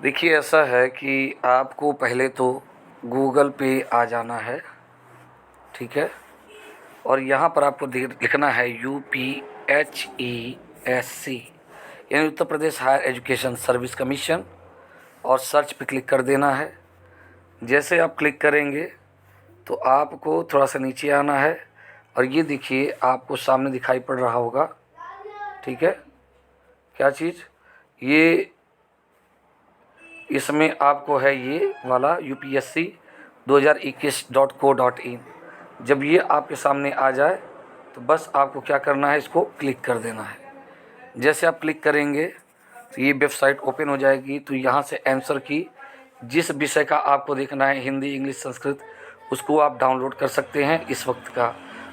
देखिए, ऐसा है कि आपको पहले तो गूगल पे आ जाना है, ठीक है। और यहाँ पर आपको लिखना है UPHESC, यानी Uttar Pradesh higher education service commission, और सर्च पे क्लिक कर देना है। जैसे आप क्लिक करेंगे तो आपको थोड़ा सा नीचे आना है, और ये देखिए आपको सामने दिखाई पड़ रहा होगा, ठीक है। क्या चीज़ ये, इसमें आपको है ये वाला UPSC 2021.co.in। जब ये आपके सामने आ जाए तो बस आपको क्या करना है, इसको क्लिक कर देना है। जैसे आप क्लिक करेंगे तो ये वेबसाइट ओपन हो जाएगी। तो यहाँ से आंसर की जिस विषय का आपको देखना है, हिंदी, इंग्लिश, संस्कृत, उसको आप डाउनलोड कर सकते हैं इस वक्त का।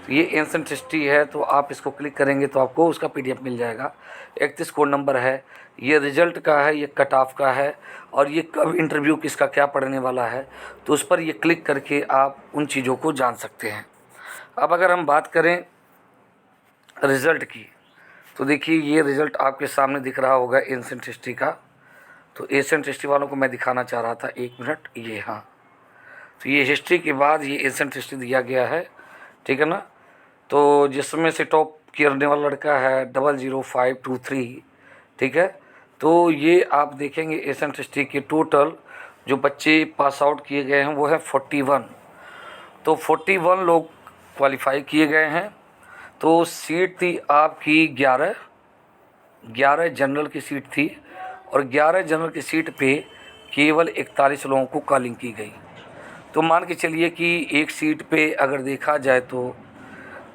तो ये एंशिएंट हिस्ट्री है, तो आप इसको क्लिक करेंगे तो आपको उसका PDF मिल जाएगा। 31 कोड नंबर है, ये रिजल्ट का है, ये कट ऑफ का है, और ये कब इंटरव्यू किसका क्या पढ़ने वाला है, तो उस पर ये क्लिक करके आप उन चीज़ों को जान सकते हैं। अब अगर हम बात करें रिज़ल्ट की, तो देखिए ये रिज़ल्ट आपके सामने दिख रहा होगा एंशिएंट हिस्ट्री का। तो एंशिएंट हिस्ट्री वालों को मैं दिखाना चाह रहा था, 1 मिनट। ये हाँ, तो ये हिस्ट्री के बाद ये एंशिएंट हिस्ट्री दिया गया है, ठीक है ना। तो जिसमें से टॉप करने वाला लड़का है 00523, ठीक है। तो ये आप देखेंगे एंशिएंट हिस्ट्री के टोटल जो बच्चे पास आउट किए गए हैं वो है 41। तो 41 लोग क्वालिफाई किए गए हैं। तो सीट थी आपकी 11 जनरल की सीट थी, और 11 जनरल की सीट पे केवल 41 लोगों को कॉलिंग की गई। तो मान के चलिए कि एक सीट पे अगर देखा जाए तो,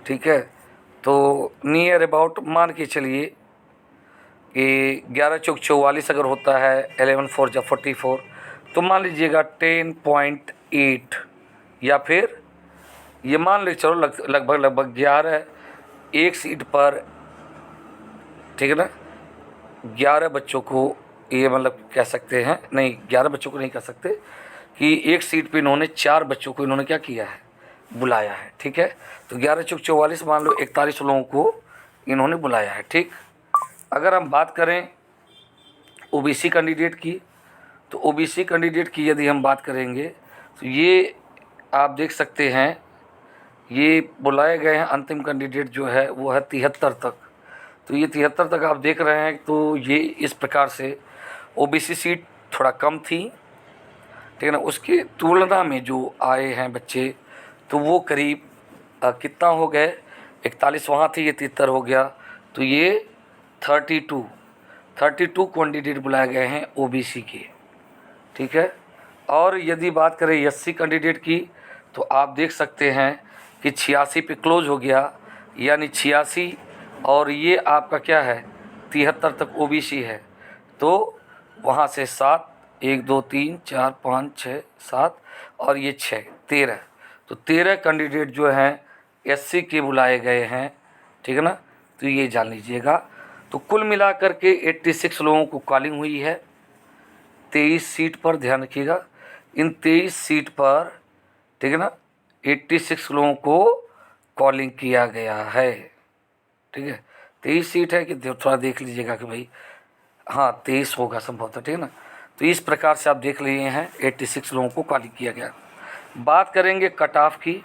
ठीक है, तो नियर अबाउट मान के चलिए कि 11 चौक 44 अगर होता है, 11 4 जा 44, तो मान लीजिएगा 10.8, या फिर ये मान लीजिए चलो लगभग 11 एक सीट पर, ठीक है ना। 11 बच्चों को ये मतलब कह सकते हैं, नहीं 11 बच्चों को नहीं कह सकते, कि एक सीट पे इन्होंने 4 बच्चों को इन्होंने क्या किया है, बुलाया है, ठीक है। तो 11 चौक 44 मान लो 41 लोगों को इन्होंने बुलाया है, ठीक। अगर हम बात करें OBC कैंडिडेट की, तो OBC कैंडिडेट की यदि हम बात करेंगे तो ये आप देख सकते हैं, ये बुलाए गए हैं अंतिम कैंडिडेट जो है वो है 73 तक। तो ये 73 तक आप देख रहे हैं। तो ये इस प्रकार से OBC सीट थोड़ा कम थी, ठीक है ना। उसकी तुलना में जो आए हैं बच्चे, तो वो करीब कितना हो गए, 41 वहाँ थी, ये 73 हो गया। तो ये 32 कैंडिडेट बुलाए गए हैं OBC के, ठीक है। और यदि बात करें SC कैंडिडेट की, तो आप देख सकते हैं कि 86 पे क्लोज हो गया, यानी 86, और ये आपका क्या है 73 तक OBC है। तो वहाँ से 7, 1 2 3 4 5 6 7 और ये 6, 13। तो 13 कैंडिडेट जो हैं SC के बुलाए गए हैं, ठीक है ना। तो ये जान लीजिएगा। तो कुल मिलाकर के 86 लोगों को कॉलिंग हुई है 23 सीट पर। ध्यान रखिएगा, इन 23 सीट पर, ठीक है ना, 86 लोगों को कॉलिंग किया गया है, ठीक है। 23 सीट है कि थोड़ा देख लीजिएगा कि भाई हाँ 23 होगा संभवतः, ठीक है ना। तो इस प्रकार से आप देख लिए हैं 86 लोगों को कॉलिंग किया गया। बात करेंगे कट ऑफ की,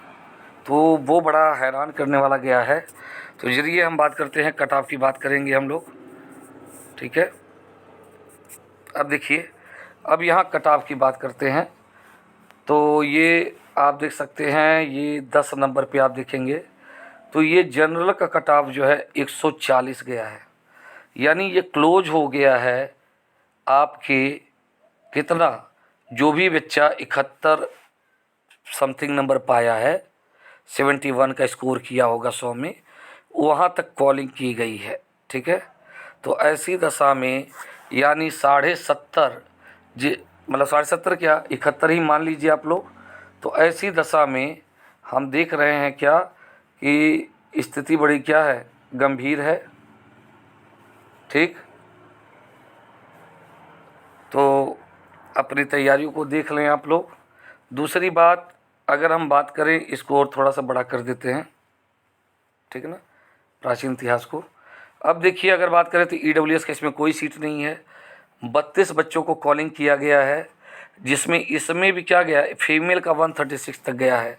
तो वो बड़ा हैरान करने वाला गया है। तो जरिए हम बात करते हैं, कट ऑफ की बात करेंगे हम लोग, ठीक है। अब देखिए, अब यहाँ कट ऑफ की बात करते हैं। तो ये आप देख सकते हैं, ये 10 नंबर पे आप देखेंगे तो ये जनरल का कट ऑफ जो है 140 गया है, यानी ये क्लोज हो गया है आपके कितना, जो भी बच्चा 71 समथिंग नंबर पाया है, 71 का स्कोर किया होगा 100 में, वहाँ तक कॉलिंग की गई है, ठीक है। तो ऐसी दशा में यानी 70.5 जी, मतलब 70.5 क्या 71 ही मान लीजिए आप लोग। तो ऐसी दशा में हम देख रहे हैं क्या कि स्थिति बड़ी क्या है, गंभीर है, ठीक। तो अपनी तैयारियों को देख लें आप लोग। दूसरी बात, अगर हम बात करें, इसको और थोड़ा सा बड़ा कर देते हैं, ठीक है ना, प्राचीन इतिहास को। अब देखिए, अगर बात करें तो EWS का इसमें कोई सीट नहीं है, 32 बच्चों को कॉलिंग किया गया है, जिसमें इसमें भी क्या गया, फीमेल का 136 तक गया है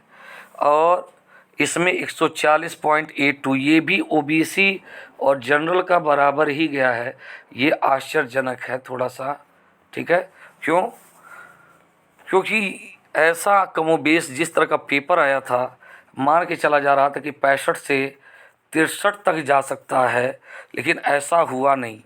और इसमें 140.82 ये भी ओबीसी और जनरल का बराबर ही गया है। ये आश्चर्यजनक है थोड़ा सा, ठीक है। क्यों? क्योंकि ऐसा कमोबेश जिस तरह का पेपर आया था, मान के चला जा रहा था कि 65 से 63 तक जा सकता है, लेकिन ऐसा हुआ नहीं।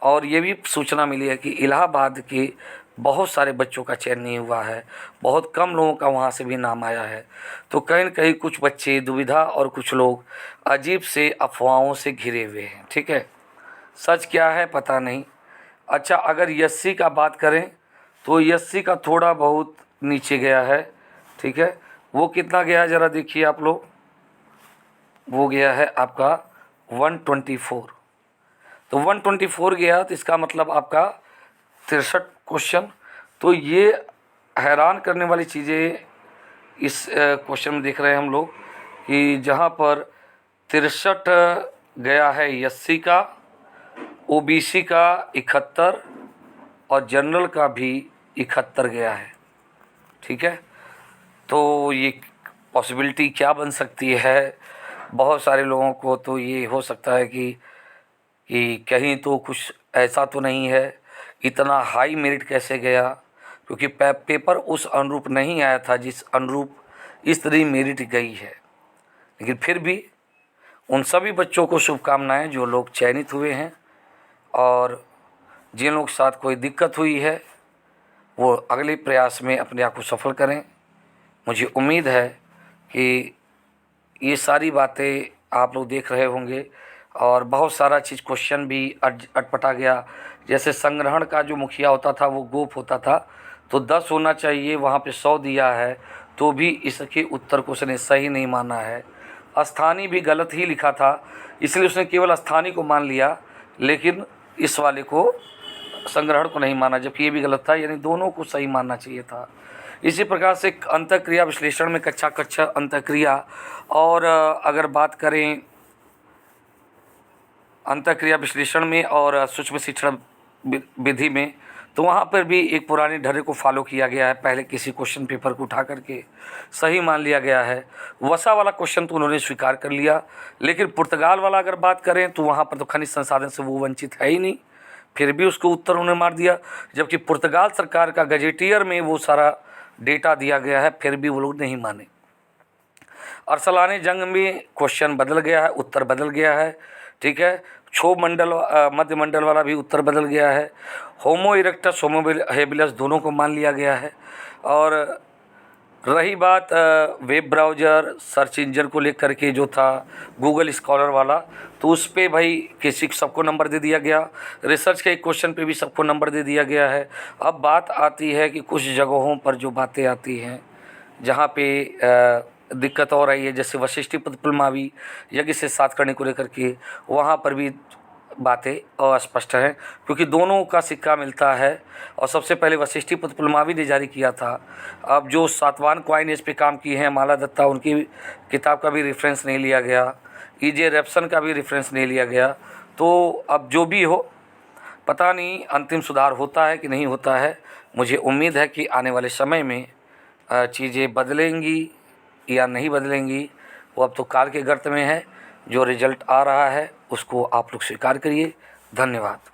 और ये भी सूचना मिली है कि इलाहाबाद के बहुत सारे बच्चों का चयन नहीं हुआ है, बहुत कम लोगों का वहाँ से भी नाम आया है। तो कहीं न कहीं कुछ बच्चे दुविधा और कुछ लोग अजीब से अफवाहों से घिरे हुए हैं, ठीक है। सच क्या है पता नहीं। अच्छा, अगर एससी का बात करें तो एससी का थोड़ा बहुत नीचे गया है, ठीक है। वो कितना गया है ज़रा देखिए आप लोग, वो गया है आपका 124। तो 124 गया, तो इसका मतलब आपका 63 क्वेश्चन। तो ये हैरान करने वाली चीज़ें इस क्वेश्चन में देख रहे हैं हम लोग कि जहाँ पर 63 गया है एससी का, ओबीसी का 71 और जनरल का भी 71 गया है, ठीक है। तो ये पॉसिबिलिटी क्या बन सकती है, बहुत सारे लोगों को तो ये हो सकता है कि कहीं तो कुछ ऐसा तो नहीं है, इतना हाई मेरिट कैसे गया, क्योंकि पेपर उस अनुरूप नहीं आया था जिस अनुरूप इस तरह मेरिट गई है। लेकिन फिर भी उन सभी बच्चों को शुभकामनाएं जो लोग चयनित हुए हैं, और जिन लोगों के साथ कोई दिक्कत हुई है वो अगले प्रयास में अपने आप को सफल करें। मुझे उम्मीद है कि ये सारी बातें आप लोग देख रहे होंगे, और बहुत सारा चीज़ क्वेश्चन भी अटपटा गया। जैसे संग्रहण का जो मुखिया होता था वो गोप होता था, तो 10 होना चाहिए, वहाँ पे 100 दिया है, तो भी इसके उत्तर को उसने सही नहीं माना है। स्थानीय भी गलत ही लिखा था, इसलिए उसने केवल स्थानीय को मान लिया, लेकिन इस वाले को संग्रहण को नहीं माना, जबकि ये भी गलत था। यानी दोनों को सही मानना चाहिए था। इसी प्रकार से अंतःक्रिया विश्लेषण में कक्षा अंतःक्रिया, और अगर बात करें अंतःक्रिया विश्लेषण में और सूक्ष्म शिक्षण विधि में, तो वहाँ पर भी एक पुराने ढर्रे को फॉलो किया गया है। पहले किसी क्वेश्चन पेपर को उठा करके सही मान लिया गया है। वसा वाला क्वेश्चन तो उन्होंने स्वीकार कर लिया, लेकिन पुर्तगाल वाला अगर बात करें तो वहाँ पर तो खनिज संसाधन से वो वंचित है ही नहीं, फिर भी उसको उत्तर उन्होंने मार दिया। जबकि पुर्तगाल सरकार का गजेटियर में वो सारा डेटा दिया गया है, फिर भी वो लोग नहीं माने। अरसलाने जंग में क्वेश्चन बदल गया है, उत्तर बदल गया है, ठीक है। क्षोभ मंडल मध्य मंडल वाला भी उत्तर बदल गया है। होमो इरेक्टस होमो हेबिलस दोनों को मान लिया गया है। और रही बात वेब ब्राउज़र सर्च इंजन को लेकर के जो था गूगल स्कॉलर वाला, तो उस पर भाई किसी सबको नंबर दे दिया गया। रिसर्च के एक क्वेश्चन पे भी सबको नंबर दे दिया गया है। अब बात आती है कि कुछ जगहों पर जो बातें आती हैं जहाँ पे दिक्कत हो रही है, जैसे वशिष्ठी पुलमावी यज्ञ से साथ करने को लेकर के, वहाँ पर भी बातें अस्पष्ट हैं, क्योंकि दोनों का सिक्का मिलता है। और सबसे पहले वशिष्ठी पुलमावी ने जारी किया था। अब जो सातवान क्वाइन इस पे काम की हैं माला दत्ता, उनकी किताब का भी रेफरेंस नहीं लिया गया, ईजे रेप्सन का भी रेफरेंस नहीं लिया गया। तो अब जो भी हो, पता नहीं अंतिम सुधार होता है कि नहीं होता है। मुझे उम्मीद है कि आने वाले समय में चीज़ें बदलेंगी या नहीं बदलेंगी, वो अब तो काल के गर्त में है। जो रिजल्ट आ रहा है उसको आप लोग स्वीकार करिए। धन्यवाद।